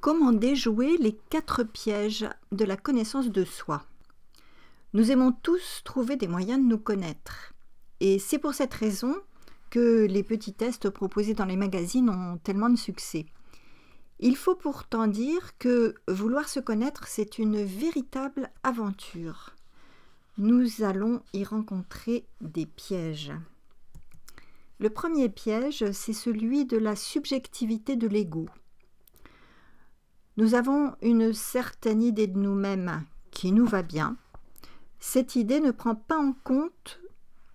Comment déjouer les 4 pièges de la connaissance de soi? Nous aimons tous trouver des moyens de nous connaître. Et c'est pour cette raison que les petits tests proposés dans les magazines ont tellement de succès. Il faut pourtant dire que vouloir se connaître, c'est une véritable aventure. Nous allons y rencontrer des pièges. Le premier piège, c'est celui de la subjectivité de l'ego. Nous avons une certaine idée de nous-mêmes qui nous va bien. Cette idée ne prend pas en compte,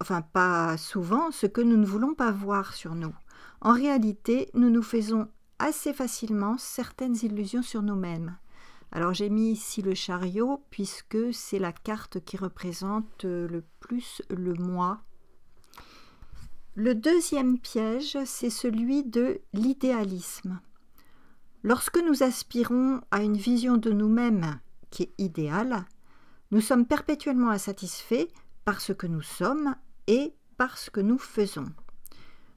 enfin pas souvent, ce que nous ne voulons pas voir sur nous. En réalité, nous nous faisons assez facilement certaines illusions sur nous-mêmes. Alors j'ai mis ici le chariot puisque c'est la carte qui représente le plus le moi. Le deuxième piège, c'est celui de l'idéalisme. Lorsque nous aspirons à une vision de nous-mêmes qui est idéale, nous sommes perpétuellement insatisfaits par ce que nous sommes et par ce que nous faisons.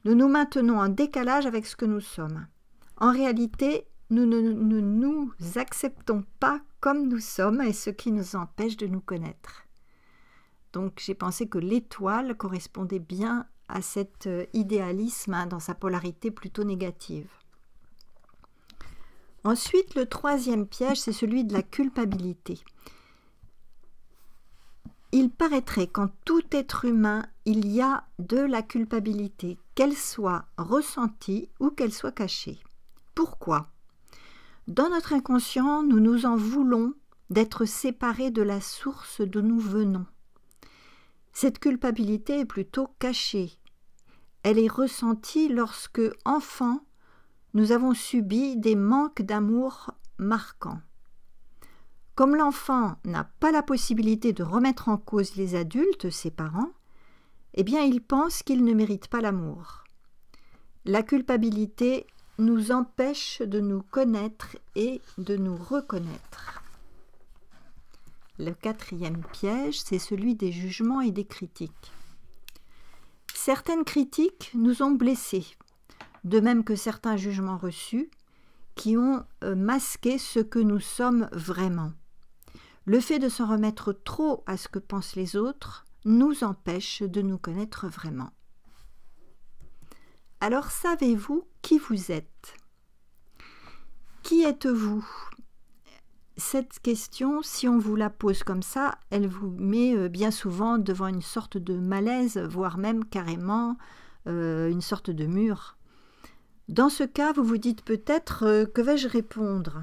Nous nous maintenons en décalage avec ce que nous sommes. En réalité, nous ne nous acceptons pas comme nous sommes et ce qui nous empêche de nous connaître. Donc j'ai pensé que l'étoile correspondait bien à cet idéalisme dans sa polarité plutôt négative. Ensuite, le troisième piège, c'est celui de la culpabilité. Il paraîtrait qu'en tout être humain, il y a de la culpabilité, qu'elle soit ressentie ou qu'elle soit cachée. Pourquoi? Dans notre inconscient, nous nous en voulons d'être séparés de la source d'où nous venons. Cette culpabilité est plutôt cachée. Elle est ressentie lorsque, enfant, nous avons subi des manques d'amour marquants. Comme l'enfant n'a pas la possibilité de remettre en cause les adultes, ses parents, eh bien il pense qu'il ne mérite pas l'amour. La culpabilité nous empêche de nous connaître et de nous reconnaître. Le quatrième piège, c'est celui des jugements et des critiques. Certaines critiques nous ont blessés, de même que certains jugements reçus qui ont masqué ce que nous sommes vraiment. Le fait de s'en remettre trop à ce que pensent les autres nous empêche de nous connaître vraiment. Alors savez-vous qui vous êtes? Qui êtes-vous? Cette question, si on vous la pose comme ça, elle vous met bien souvent devant une sorte de malaise, voire même carrément une sorte de mur. Dans ce cas, vous vous dites peut-être que vais-je répondre?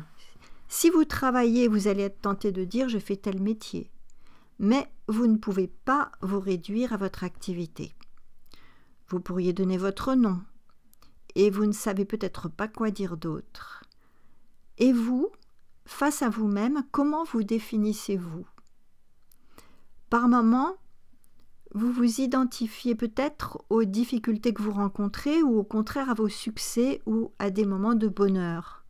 Si vous travaillez, vous allez être tenté de dire « je fais tel métier ». Mais vous ne pouvez pas vous réduire à votre activité. Vous pourriez donner votre nom et vous ne savez peut-être pas quoi dire d'autre. Et vous, face à vous-même, comment vous définissez-vous? Par moments, vous vous identifiez peut-être aux difficultés que vous rencontrez ou au contraire à vos succès ou à des moments de bonheur.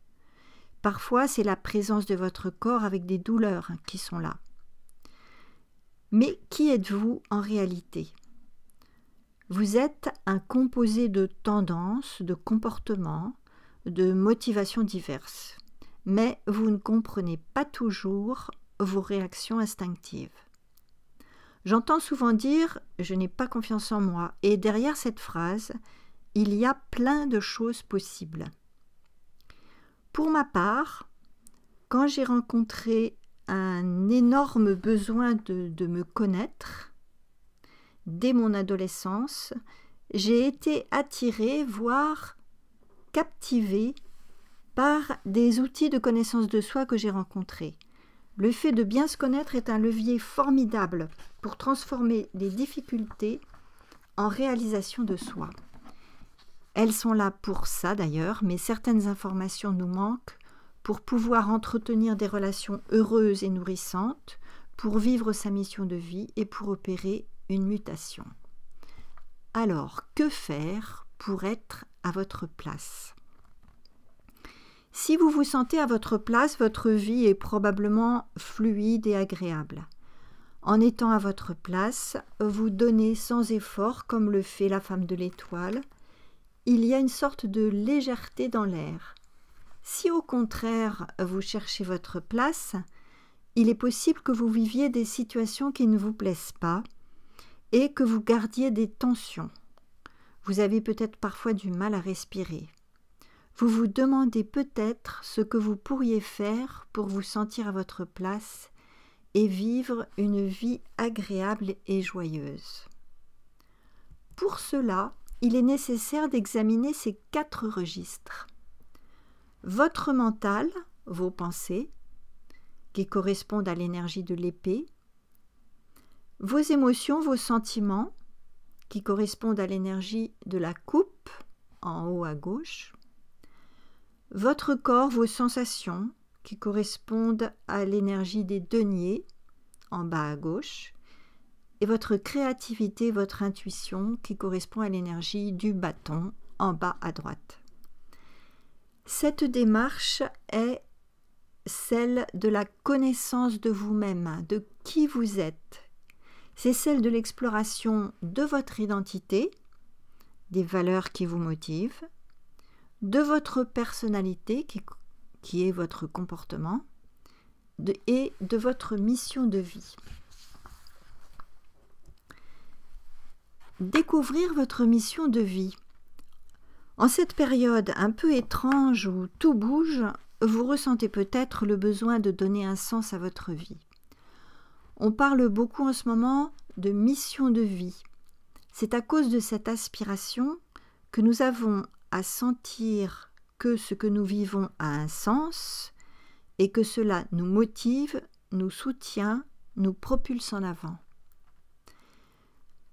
Parfois, c'est la présence de votre corps avec des douleurs qui sont là. Mais qui êtes-vous en réalité? Vous êtes un composé de tendances, de comportements, de motivations diverses. Mais vous ne comprenez pas toujours vos réactions instinctives. J'entends souvent dire « je n'ai pas confiance en moi » et derrière cette phrase, il y a plein de choses possibles. Pour ma part, quand j'ai rencontré un énorme besoin de me connaître, dès mon adolescence, j'ai été attirée, voire captivée par des outils de connaissance de soi que j'ai rencontrés. Le fait de bien se connaître est un levier formidable pour transformer les difficultés en réalisation de soi. Elles sont là pour ça d'ailleurs, mais certaines informations nous manquent pour pouvoir entretenir des relations heureuses et nourrissantes, pour vivre sa mission de vie et pour opérer une mutation. Alors, que faire pour être à votre place? Si vous vous sentez à votre place, votre vie est probablement fluide et agréable. En étant à votre place, vous donnez sans effort, comme le fait la femme de l'étoile. Il y a une sorte de légèreté dans l'air. Si au contraire vous cherchez votre place, il est possible que vous viviez des situations qui ne vous plaisent pas et que vous gardiez des tensions. Vous avez peut-être parfois du mal à respirer. Vous vous demandez peut-être ce que vous pourriez faire pour vous sentir à votre place et vivre une vie agréable et joyeuse. Pour cela, il est nécessaire d'examiner ces 4 registres. Votre mental, vos pensées, qui correspondent à l'énergie de l'épée, vos émotions, vos sentiments, qui correspondent à l'énergie de la coupe, en haut à gauche, votre corps, vos sensations, qui correspondent à l'énergie des deniers, en bas à gauche, et votre créativité, votre intuition, qui correspond à l'énergie du bâton, en bas à droite. Cette démarche est celle de la connaissance de vous-même, de qui vous êtes. C'est celle de l'exploration de votre identité, des valeurs qui vous motivent, de votre personnalité, qui est votre comportement, et de votre mission de vie. Découvrir votre mission de vie. En cette période un peu étrange où tout bouge, vous ressentez peut-être le besoin de donner un sens à votre vie. On parle beaucoup en ce moment de mission de vie. C'est à cause de cette aspiration que nous avons à sentir que ce que nous vivons a un sens et que cela nous motive, nous soutient, nous propulse en avant.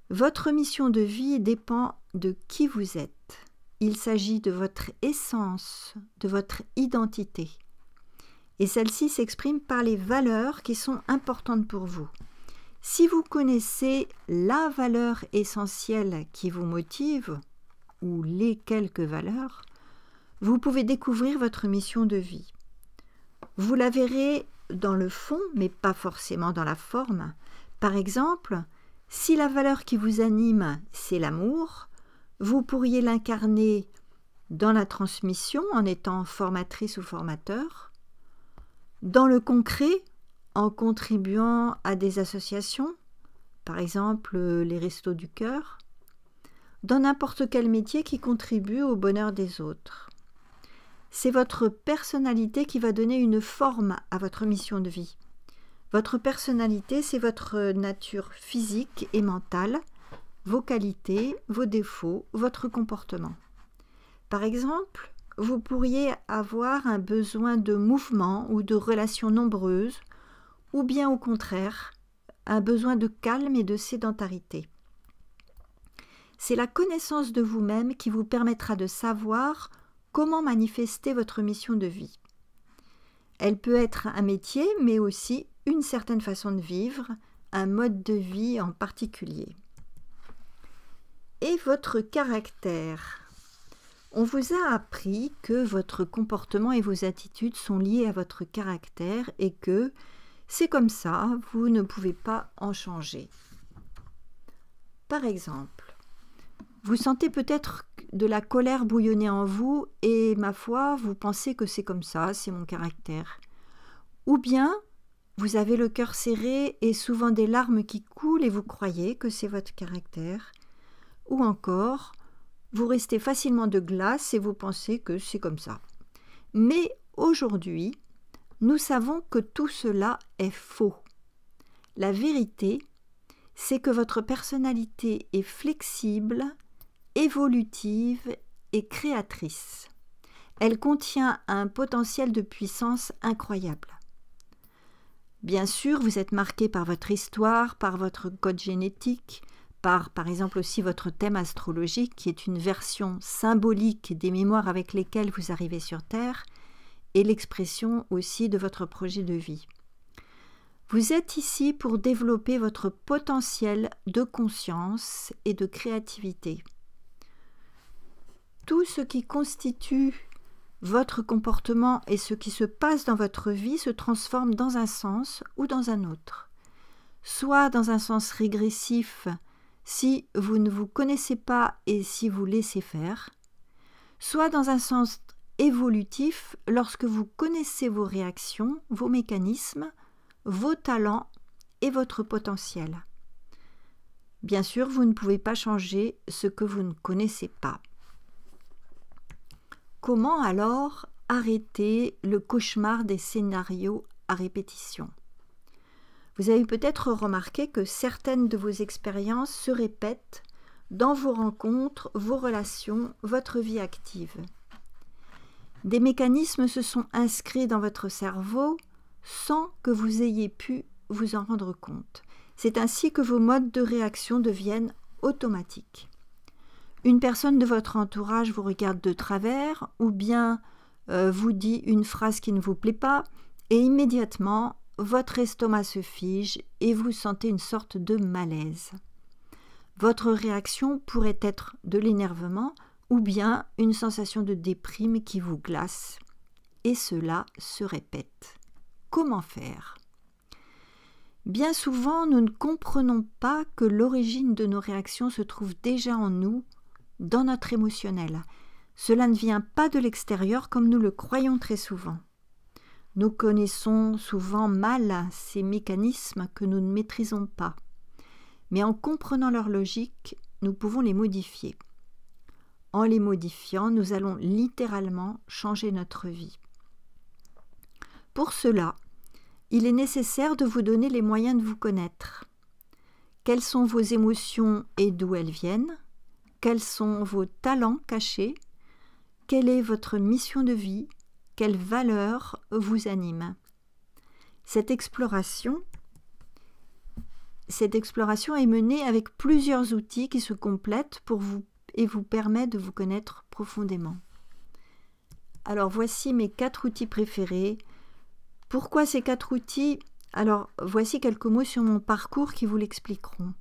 Votre mission de vie dépend de qui vous êtes. Il s'agit de votre essence, de votre identité. Et celle-ci s'exprime par les valeurs qui sont importantes pour vous. Si vous connaissez la valeur essentielle qui vous motive, ou les quelques valeurs, vous pouvez découvrir votre mission de vie. Vous la verrez dans le fond, mais pas forcément dans la forme. Par exemple, si la valeur qui vous anime, c'est l'amour, vous pourriez l'incarner dans la transmission en étant formatrice ou formateur, dans le concret en contribuant à des associations, par exemple les Restos du Cœur, dans n'importe quel métier qui contribue au bonheur des autres. C'est votre personnalité qui va donner une forme à votre mission de vie. Votre personnalité, c'est votre nature physique et mentale, vos qualités, vos défauts, votre comportement. Par exemple, vous pourriez avoir un besoin de mouvement ou de relations nombreuses, ou bien au contraire, un besoin de calme et de sédentarité. C'est la connaissance de vous-même qui vous permettra de savoir comment manifester votre mission de vie. Elle peut être un métier, mais aussi une certaine façon de vivre, un mode de vie en particulier. Et votre caractère. On vous a appris que votre comportement et vos attitudes sont liés à votre caractère et que c'est comme ça, vous ne pouvez pas en changer. Par exemple, vous sentez peut-être de la colère bouillonner en vous et, ma foi, vous pensez que c'est comme ça, c'est mon caractère. Ou bien, vous avez le cœur serré et souvent des larmes qui coulent et vous croyez que c'est votre caractère. Ou encore, vous restez facilement de glace et vous pensez que c'est comme ça. Mais aujourd'hui, nous savons que tout cela est faux. La vérité, c'est que votre personnalité est flexible, évolutive et créatrice. Elle contient un potentiel de puissance incroyable. Bien sûr, vous êtes marqué par votre histoire, par votre code génétique, par exemple aussi votre thème astrologique qui est une version symbolique des mémoires avec lesquelles vous arrivez sur Terre et l'expression aussi de votre projet de vie. Vous êtes ici pour développer votre potentiel de conscience et de créativité. Tout ce qui constitue votre comportement et ce qui se passe dans votre vie se transforme dans un sens ou dans un autre. Soit dans un sens régressif, si vous ne vous connaissez pas et si vous laissez faire, soit dans un sens évolutif lorsque vous connaissez vos réactions, vos mécanismes, vos talents et votre potentiel. Bien sûr, vous ne pouvez pas changer ce que vous ne connaissez pas. Comment alors arrêter le cauchemar des scénarios à répétition? Vous avez peut-être remarqué que certaines de vos expériences se répètent dans vos rencontres, vos relations, votre vie active. Des mécanismes se sont inscrits dans votre cerveau sans que vous ayez pu vous en rendre compte. C'est ainsi que vos modes de réaction deviennent automatiques. Une personne de votre entourage vous regarde de travers ou bien vous dit une phrase qui ne vous plaît pas et immédiatement votre estomac se fige et vous sentez une sorte de malaise. Votre réaction pourrait être de l'énervement ou bien une sensation de déprime qui vous glace. Et cela se répète. Comment faire? Bien souvent, nous ne comprenons pas que l'origine de nos réactions se trouve déjà en nous, dans notre émotionnel. Cela ne vient pas de l'extérieur comme nous le croyons très souvent. Nous connaissons souvent mal ces mécanismes que nous ne maîtrisons pas. Mais en comprenant leur logique, nous pouvons les modifier. En les modifiant, nous allons littéralement changer notre vie. Pour cela, il est nécessaire de vous donner les moyens de vous connaître. Quelles sont vos émotions et d'où elles viennent? Quels sont vos talents cachés? Quelle est votre mission de vie? Quelles valeurs vous animent? Cette exploration est menée avec plusieurs outils qui se complètent pour vous et vous permet de vous connaître profondément. Alors voici mes 4 outils préférés. Pourquoi ces 4 outils? Alors voici quelques mots sur mon parcours qui vous l'expliqueront.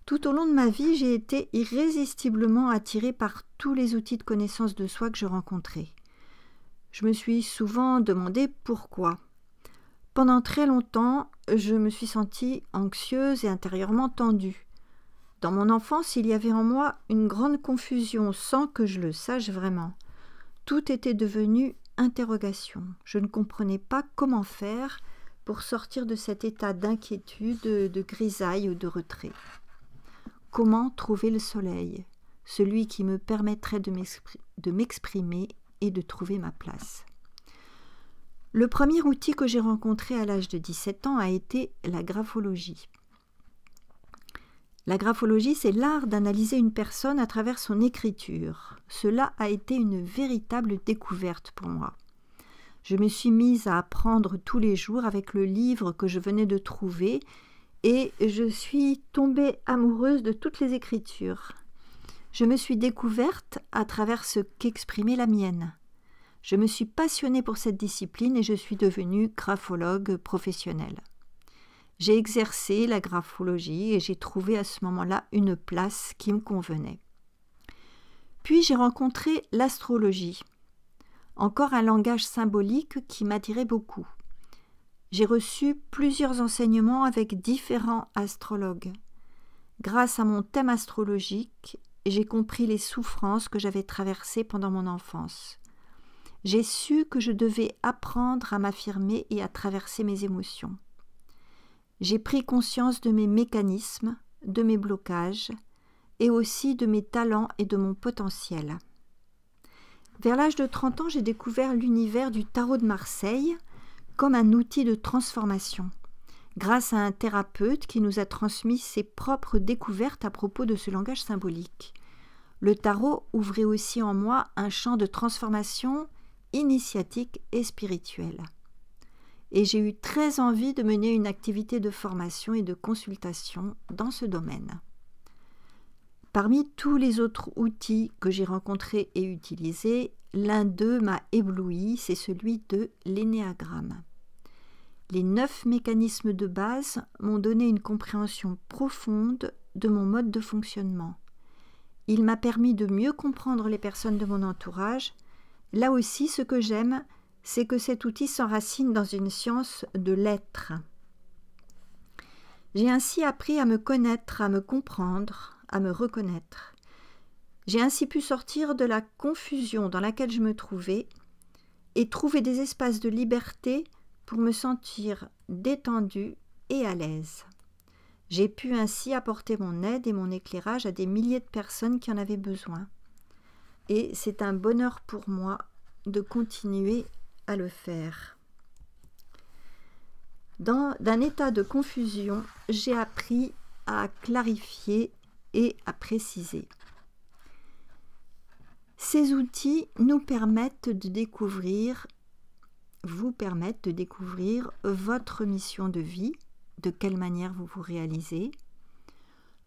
Tout au long de ma vie, j'ai été irrésistiblement attirée par tous les outils de connaissance de soi que je rencontrais. Je me suis souvent demandé pourquoi. Pendant très longtemps, je me suis sentie anxieuse et intérieurement tendue. Dans mon enfance, il y avait en moi une grande confusion sans que je le sache vraiment. Tout était devenu interrogation. Je ne comprenais pas comment faire pour sortir de cet état d'inquiétude, de grisaille ou de retrait. Comment trouver le soleil, celui qui me permettrait de m'exprimer et de trouver ma place? Le premier outil que j'ai rencontré à l'âge de 17 ans a été la graphologie. La graphologie, c'est l'art d'analyser une personne à travers son écriture. Cela a été une véritable découverte pour moi. Je me suis mise à apprendre tous les jours avec le livre que je venais de trouver et je suis tombée amoureuse de toutes les écritures. Je me suis découverte à travers ce qu'exprimait la mienne. Je me suis passionnée pour cette discipline et je suis devenue graphologue professionnelle. J'ai exercé la graphologie et j'ai trouvé à ce moment-là une place qui me convenait. Puis j'ai rencontré l'astrologie, encore un langage symbolique qui m'attirait beaucoup. J'ai reçu plusieurs enseignements avec différents astrologues. Grâce à mon thème astrologique, j'ai compris les souffrances que j'avais traversées pendant mon enfance. J'ai su que je devais apprendre à m'affirmer et à traverser mes émotions. J'ai pris conscience de mes mécanismes, de mes blocages et aussi de mes talents et de mon potentiel. Vers l'âge de 30 ans, j'ai découvert l'univers du tarot de Marseille comme un outil de transformation, grâce à un thérapeute qui nous a transmis ses propres découvertes à propos de ce langage symbolique. Le tarot ouvrait aussi en moi un champ de transformation initiatique et spirituelle. Et j'ai eu très envie de mener une activité de formation et de consultation dans ce domaine. Parmi tous les autres outils que j'ai rencontrés et utilisés, l'un d'eux m'a ébloui, c'est celui de l'énéagramme. Les 9 mécanismes de base m'ont donné une compréhension profonde de mon mode de fonctionnement. Il m'a permis de mieux comprendre les personnes de mon entourage. Là aussi, ce que j'aime, c'est que cet outil s'enracine dans une science de l'être. J'ai ainsi appris à me connaître, à me comprendre, à me reconnaître. J'ai ainsi pu sortir de la confusion dans laquelle je me trouvais et trouver des espaces de liberté pour me sentir détendue et à l'aise. J'ai pu ainsi apporter mon aide et mon éclairage à des milliers de personnes qui en avaient besoin. Et c'est un bonheur pour moi de continuer à le faire. D'un état de confusion, j'ai appris à clarifier et à préciser. Ces outils nous permettent de découvrir, vous permettent de découvrir votre mission de vie, de quelle manière vous vous réalisez,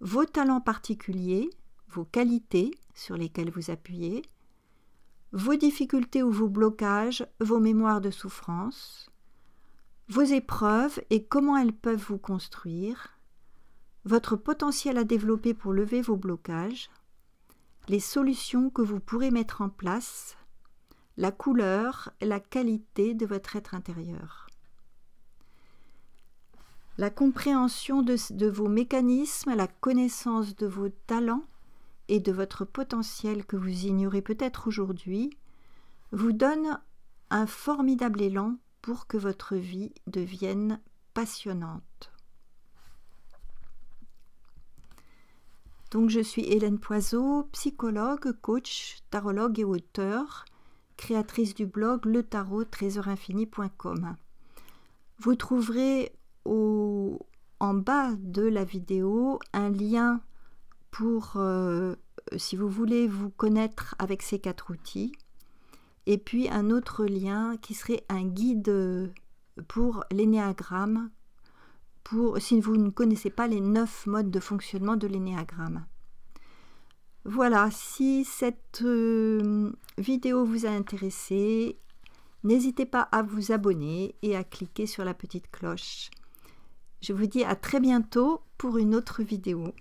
vos talents particuliers, vos qualités sur lesquelles vous appuyez, vos difficultés ou vos blocages, vos mémoires de souffrance, vos épreuves et comment elles peuvent vous construire, votre potentiel à développer pour lever vos blocages, les solutions que vous pourrez mettre en place, la couleur, la qualité de votre être intérieur. La compréhension de vos mécanismes, la connaissance de vos talents et de votre potentiel que vous ignorez peut-être aujourd'hui, vous donne un formidable élan pour que votre vie devienne passionnante. Donc je suis Hélène Poiseau, psychologue, coach, tarologue et auteure, créatrice du blog letarot-trésorinfini.com. Vous trouverez en bas de la vidéo un lien pour, si vous voulez vous connaître avec ces 4 outils, et puis un autre lien qui serait un guide pour l'énéagramme, si vous ne connaissez pas les 9 modes de fonctionnement de l'énéagramme. Voilà, si cette vidéo vous a intéressé, n'hésitez pas à vous abonner et à cliquer sur la petite cloche. Je vous dis à très bientôt pour une autre vidéo.